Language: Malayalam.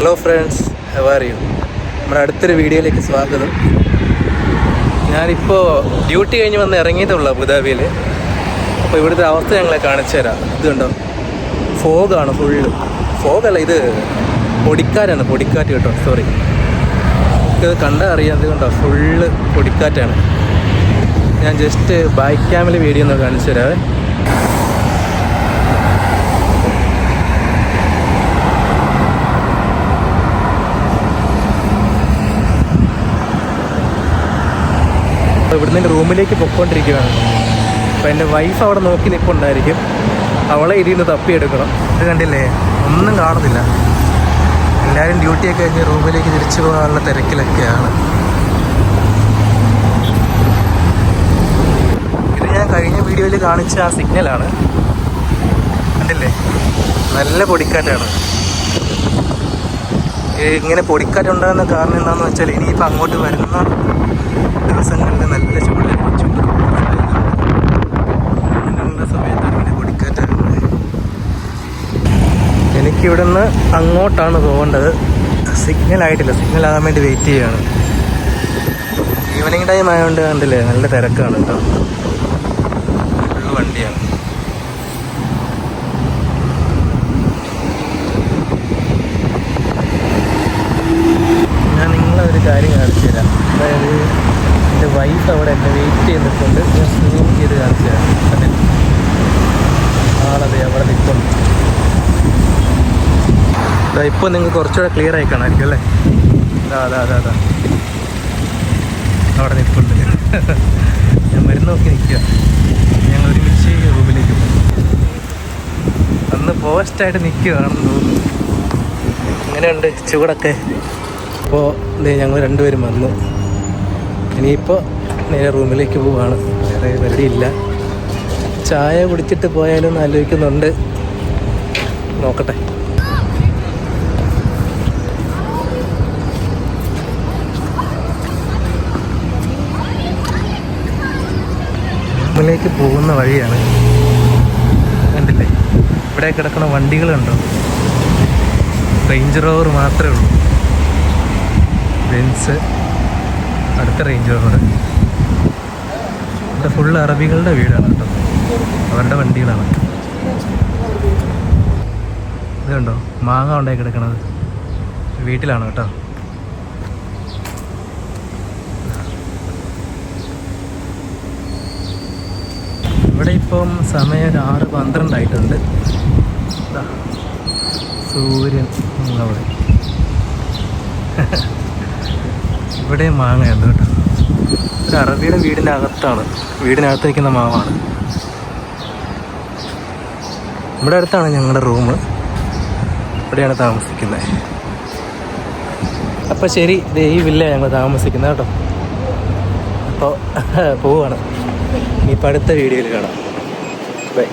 Hello friends, how are you? നമ്മുടെ അടുത്തൊരു വീഡിയോയിലേക്ക് സ്വാഗതം. ഞാനിപ്പോൾ ഡ്യൂട്ടി കഴിഞ്ഞ് വന്ന് ഇറങ്ങിയതുള്ളൂ അബുദാബിയിൽ. അപ്പോൾ ഇവിടുത്തെ അവസ്ഥ ഞങ്ങളെ കാണിച്ചു തരാം. ഇത് കണ്ടോ, ഫോഗാണ് ഫുള്ള്. ഫോഗല്ല, ഇത് പൊടിക്കാറ്റാണ്, പൊടിക്കാറ്റ് കേട്ടോ, സോറി. ഇത് കണ്ടാൽ അറിയാം, ഇത് കണ്ടോ ഫുള്ള് പൊടിക്കാറ്റാണ്. ഞാൻ ജസ്റ്റ് ബൈക്ക് ക്യാമിൽ വീഡിയോ ഒന്ന് കാണിച്ചു തരാവേ. അപ്പോൾ ഇവിടുന്ന് റൂമിലേക്ക് പൊയ്ക്കൊണ്ടിരിക്കുകയാണ്. അപ്പോൾ എൻ്റെ വൈഫ് അവിടെ നോക്കി നിൽപ്പുണ്ടായിരിക്കും. അവളെ ഇതിൽ നിന്ന് തപ്പിയെടുക്കണം. ഇത് കണ്ടില്ലേ, ഒന്നും കാണുന്നില്ല. എല്ലാവരും ഡ്യൂട്ടിയൊക്കെ കഴിഞ്ഞ് റൂമിലേക്ക് തിരിച്ചു പോകാനുള്ള തിരക്കിലൊക്കെയാണ്. ഇത് ഞാൻ കഴിഞ്ഞ വീഡിയോയിൽ കാണിച്ച ആ സിഗ്നലാണ്. കണ്ടില്ലേ, നല്ല പൊടിക്കാറ്റാണ്. ഇങ്ങനെ പൊടിക്കാറ്റുണ്ടാകുന്ന കാരണം എന്താണെന്ന് വെച്ചാൽ ഇനിയിപ്പോൾ അങ്ങോട്ട് വരുന്ന ദിവസങ്ങളിൽ നല്ല ചൂടായിരിക്കും. ചൂടുള്ള സമയത്താണ് ഇങ്ങനെ പൊടിക്കാറ്റാകുന്നത്. എനിക്കിവിടെ നിന്ന് അങ്ങോട്ടാണ് പോകേണ്ടത്. സിഗ്നലായിട്ടില്ല, സിഗ്നലാകാൻ വേണ്ടി വെയിറ്റ് ചെയ്യുകയാണ്. ഈവനിങ് ടൈം ആയതുകൊണ്ട് കണ്ടില്ലേ, നല്ല തിരക്കാണ് കേട്ടോ. ഫുൾ വണ്ടിയാണ്. ഞാൻ നിങ്ങളൊരു കാര്യം കാണിച്ചു തരാം. അതായത് എൻ്റെ വൈഫ് അവിടെ എന്നെ വെയിറ്റ് ചെയ്തിട്ടുണ്ട്. ഞാൻ സൂം ചെയ്ത് കാണിച്ചു തരാം. അതെ, ആളതെ അവിടെ നിൽക്കുന്നു. ഇപ്പോൾ നിങ്ങൾക്ക് കുറച്ചുകൂടെ ക്ലിയർ ആയി കാണാമായിരിക്കും അല്ലേ. അതാ അവിടെ നിൽപ്പുണ്ട്. ഞാൻ മരുന്ന് നോക്കി നിൽക്കുക. ഞങ്ങൾ ഒരുമിച്ച് റൂമിലേക്ക് പോകും. അന്ന് പോസ്റ്റായിട്ട് നിൽക്കുകയാണെന്ന് തോന്നുന്നു. അങ്ങനെയുണ്ട് ചൂടൊക്കെ. അപ്പോൾ ഞങ്ങൾ രണ്ടുപേരും വന്നു. ഇനിയിപ്പോൾ നേരെ റൂമിലേക്ക് പോവുകയാണ്. വേറെ പരിപാടിയില്ല. ചായ കുടിച്ചിട്ട് പോയാലും ആലോചിക്കുന്നുണ്ട്. നോക്കട്ടെ. റൂമിലേക്ക് പോകുന്ന വഴിയാണ്. കണ്ടില്ലേ, ഇവിടെ കിടക്കുന്ന വണ്ടികളുണ്ടോ? റേഞ്ച് റോവർ മാത്രമേ ഉള്ളൂ. ബെൻസ്, അടുത്ത റേഞ്ച് റോവർ. ഇവിടെ ഫുള്ള് അറബികളുടെ വീടാണ് കേട്ടോ, അവരുടെ വണ്ടികളാണ്. ഇത് കണ്ടോ, മാങ്ങ ഉണ്ടായി കിടക്കണത് വീട്ടിലാണ് കേട്ടോ. ഇവിടെ ഇപ്പം സമയം 6:12 ആയിട്ടുണ്ട്. സൂര്യൻ അവിടെ. ഇവിടെ മാങ്ങയുണ്ട് കേട്ടോ. ഒരു അറബിയുടെ വീടിൻ്റെ അകത്താണ്, വീടിനകത്ത് നിൽക്കുന്ന മാവാണ്. ഇവിടെ അടുത്താണ് ഞങ്ങളുടെ റൂം. ഇവിടെയാണ് താമസിക്കുന്നത്. അപ്പോൾ ശരി, ഈ വില്ല ഞങ്ങൾ താമസിക്കുന്നത് കേട്ടോ. അപ്പോൾ പോവുകയാണ്. ഇനിയിപ്പോൾ അടുത്ത വീഡിയോയിൽ കാണാം. ബൈ.